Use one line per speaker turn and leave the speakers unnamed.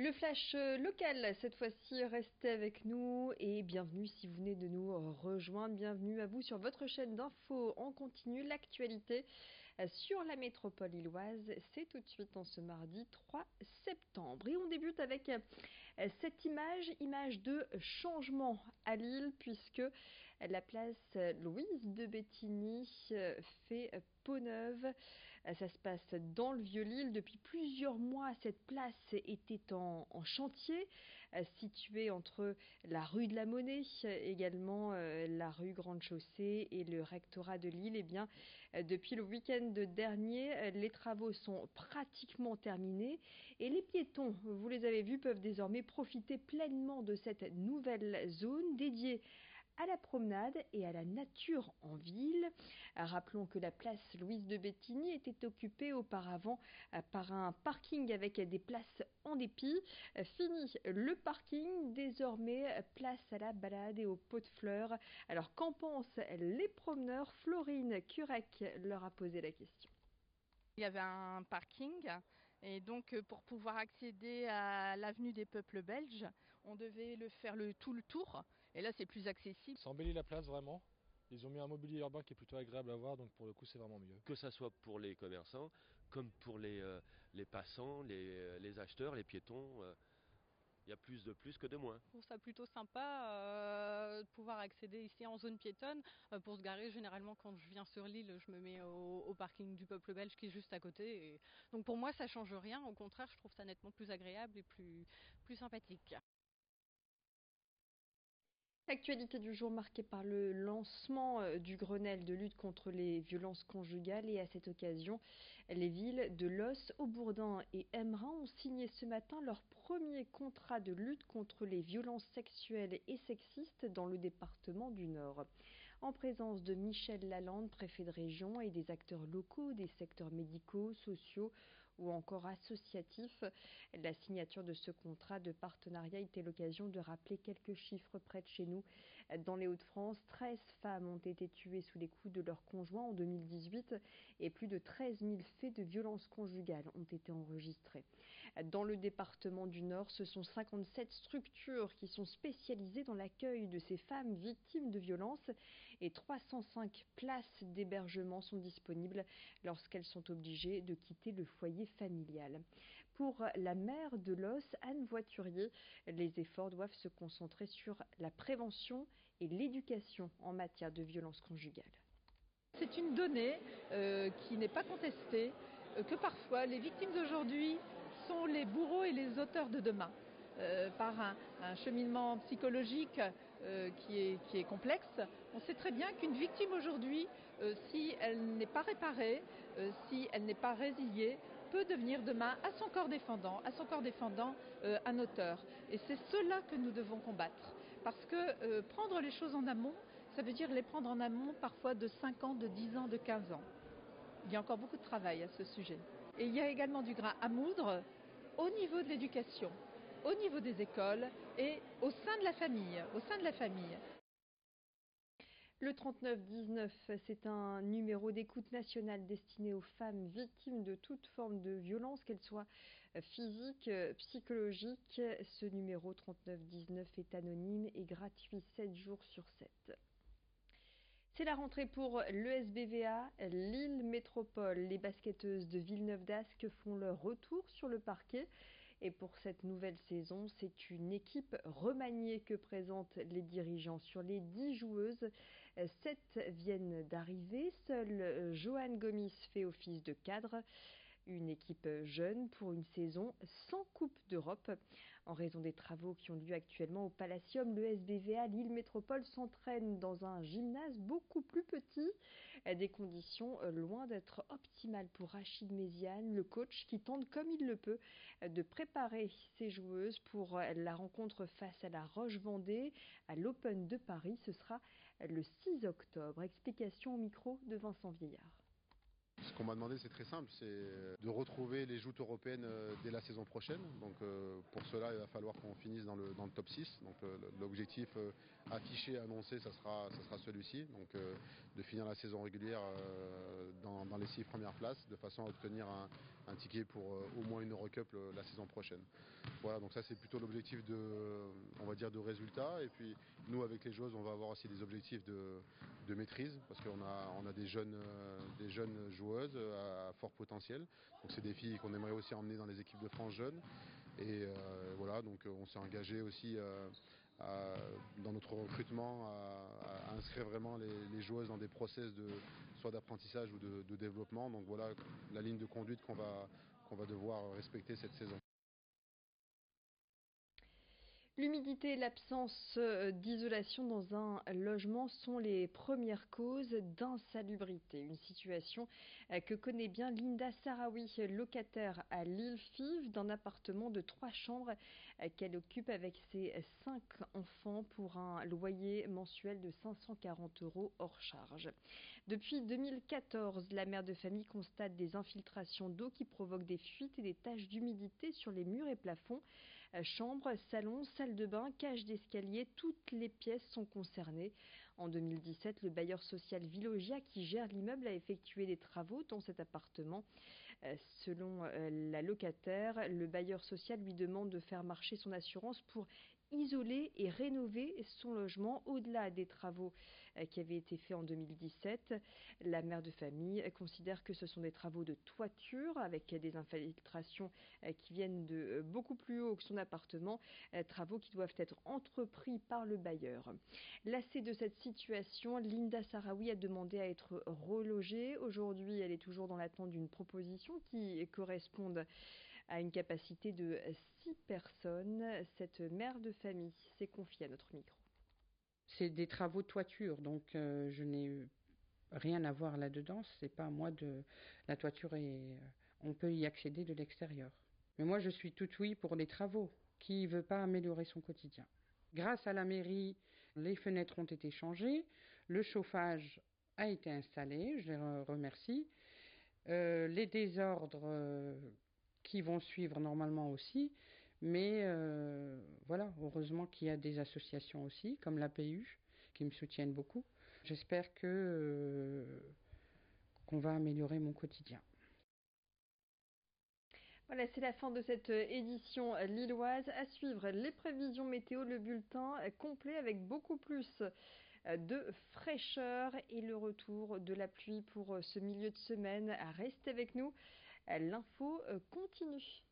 Le flash local, cette fois-ci, restez avec nous et bienvenue si vous venez de nous rejoindre. Bienvenue à vous sur votre chaîne d'infos en continu. L'actualité sur la métropole lilloise, c'est tout de suite en ce mardi 3 septembre. Et on débute avec cette image de changement à Lille, puisque la place Louise de Bettigny fait peau neuve. Ça se passe dans le Vieux-Lille. Depuis plusieurs mois, cette place était en chantier, située entre la rue de la Monnaie, également la rue Grande Chaussée et le rectorat de Lille. Eh bien, depuis le week-end dernier, les travaux sont pratiquement terminés et les piétons, vous les avez vus, peuvent désormais profiter pleinement de cette nouvelle zone dédiée à la promenade et à la nature en ville. Rappelons que la place Louise de Bettigny était occupée auparavant par un parking avec des places en dépit. Fini le parking, désormais place à la balade et aux pots de fleurs. Alors qu'en pensent les promeneurs? Florine Curec leur a posé la question.
Il y avait un parking et donc pour pouvoir accéder à l'avenue des peuples belges, on devait faire tout le tour et là c'est plus accessible.
Ça embellit la place vraiment. Ils ont mis un mobilier urbain qui est plutôt agréable à voir, donc pour le coup c'est vraiment mieux.
Que ça soit pour les commerçants, comme pour les passants, les acheteurs, les piétons, il y a plus que de moins.
Je trouve ça plutôt sympa de pouvoir accéder ici en zone piétonne pour se garer. Généralement quand je viens sur l'île, je me mets au parking du peuple belge qui est juste à côté. Et donc pour moi ça change rien, au contraire je trouve ça nettement plus agréable et plus sympathique.
Actualité du jour marquée par le lancement du Grenelle de lutte contre les violences conjugales, et à cette occasion, les villes de Los, Aubourdin et Embrun ont signé ce matin leur premier contrat de lutte contre les violences sexuelles et sexistes dans le département du Nord. En présence de Michel Lalande, préfet de région, et des acteurs locaux des secteurs médicaux, sociaux ou encore associatifs, la signature de ce contrat de partenariat était l'occasion de rappeler quelques chiffres près de chez nous. Dans les Hauts-de-France, 13 femmes ont été tuées sous les coups de leurs conjoints en 2018 et plus de 13 000 faits de violences conjugales ont été enregistrés. Dans le département du Nord, ce sont 57 structures qui sont spécialisées dans l'accueil de ces femmes victimes de violences et 305 places d'hébergement sont disponibles lorsqu'elles sont obligées de quitter le foyer familial. Pour la maire de Los, Anne Voiturier, les efforts doivent se concentrer sur la prévention et l'éducation en matière de violences conjugales.
C'est une donnée qui n'est pas contestée, que parfois les victimes d'aujourd'hui sont les bourreaux et les auteurs de demain. Par un cheminement psychologique qui est complexe. On sait très bien qu'une victime aujourd'hui, si elle n'est pas réparée, si elle n'est pas résiliée, peut devenir demain à son corps défendant un auteur. Et c'est cela que nous devons combattre. Parce que prendre les choses en amont, ça veut dire les prendre en amont parfois de 5 ans, de 10 ans, de 15 ans. Il y a encore beaucoup de travail à ce sujet. Et il y a également du grain à moudre au niveau de l'éducation, au niveau des écoles et au sein de la famille.
Le 3919, c'est un numéro d'écoute nationale destiné aux femmes victimes de toute forme de violence, qu'elle soit physique, psychologique. Ce numéro 3919 est anonyme et gratuit 7 jours sur 7. C'est la rentrée pour l'ESBVA, Lille Métropole. Les basketteuses de Villeneuve d'Ascq font leur retour sur le parquet. Et pour cette nouvelle saison, c'est une équipe remaniée que présentent les dirigeants. Sur les 10 joueuses, 7 viennent d'arriver. Seule Joanne Gomis fait office de cadre. Une équipe jeune pour une saison sans Coupe d'Europe. En raison des travaux qui ont lieu actuellement au Palacium, le SBVA Lille Métropole s'entraîne dans un gymnase beaucoup plus petit. Des conditions loin d'être optimales pour Rachid Méziane, le coach qui tente comme il le peut de préparer ses joueuses pour la rencontre face à la Roche-Vendée à l'Open de Paris. Ce sera le 6 octobre. Explication au micro de Vincent Vieillard.
Ce qu'on m'a demandé, c'est très simple, c'est de retrouver les joutes européennes dès la saison prochaine. Donc pour cela, il va falloir qu'on finisse dans le top 6. Donc l'objectif affiché, annoncé, ça sera celui-ci. Donc de finir la saison régulière dans les 6 premières places, de façon à obtenir un ticket pour au moins une Eurocup la saison prochaine. Voilà, donc ça c'est plutôt l'objectif on va dire de résultat. Et puis nous avec les joueuses, on va avoir aussi des objectifs de maîtrise parce qu'on a des jeunes joueuses à fort potentiel. Donc c'est des filles qu'on aimerait aussi emmener dans les équipes de France jeunes. Et voilà, donc on s'est engagé aussi dans notre recrutement à inscrire vraiment les joueuses dans des process soit d'apprentissage ou de développement. Donc voilà la ligne de conduite qu'on va devoir respecter cette saison.
L'humidité et l'absence d'isolation dans un logement sont les premières causes d'insalubrité. Une situation que connaît bien Linda Sarawi, locataire à Lille-Fives d'un appartement de 3 chambres qu'elle occupe avec ses 5 enfants pour un loyer mensuel de 540 € hors charge. Depuis 2014, la mère de famille constate des infiltrations d'eau qui provoquent des fuites et des taches d'humidité sur les murs et plafonds. Chambre, salon, salle de bain, cage d'escalier, toutes les pièces sont concernées. En 2017, le bailleur social Villogia, qui gère l'immeuble, a effectué des travaux dans cet appartement. Selon la locataire, le bailleur social lui demande de faire marcher son assurance pour isoler et rénover son logement au-delà des travaux qui avaient été faits en 2017. La mère de famille considère que ce sont des travaux de toiture avec des infiltrations qui viennent de beaucoup plus haut que son appartement, travaux qui doivent être entrepris par le bailleur. Lassée de cette situation, Linda Sarawi a demandé à être relogée. Aujourd'hui, elle est toujours dans l'attente d'une proposition qui corresponde à une capacité de 6 personnes. Cette mère de famille s'est confiée à notre micro.
C'est des travaux de toiture, donc je n'ai rien à voir là-dedans. C'est pas à moi de... La toiture, on peut y accéder de l'extérieur. Mais moi, je suis toute oui pour les travaux. Qui ne veut pas améliorer son quotidien? Grâce à la mairie, les fenêtres ont été changées, le chauffage a été installé, je les remercie. Les désordres qui vont suivre normalement aussi, mais voilà, heureusement qu'il y a des associations aussi, comme l'APU, qui me soutiennent beaucoup. J'espère qu'on va améliorer mon quotidien.
Voilà, c'est la fin de cette édition lilloise. À suivre les prévisions météo, le bulletin complet avec beaucoup plus de fraîcheur et le retour de la pluie pour ce milieu de semaine. Restez avec nous, l'info continue.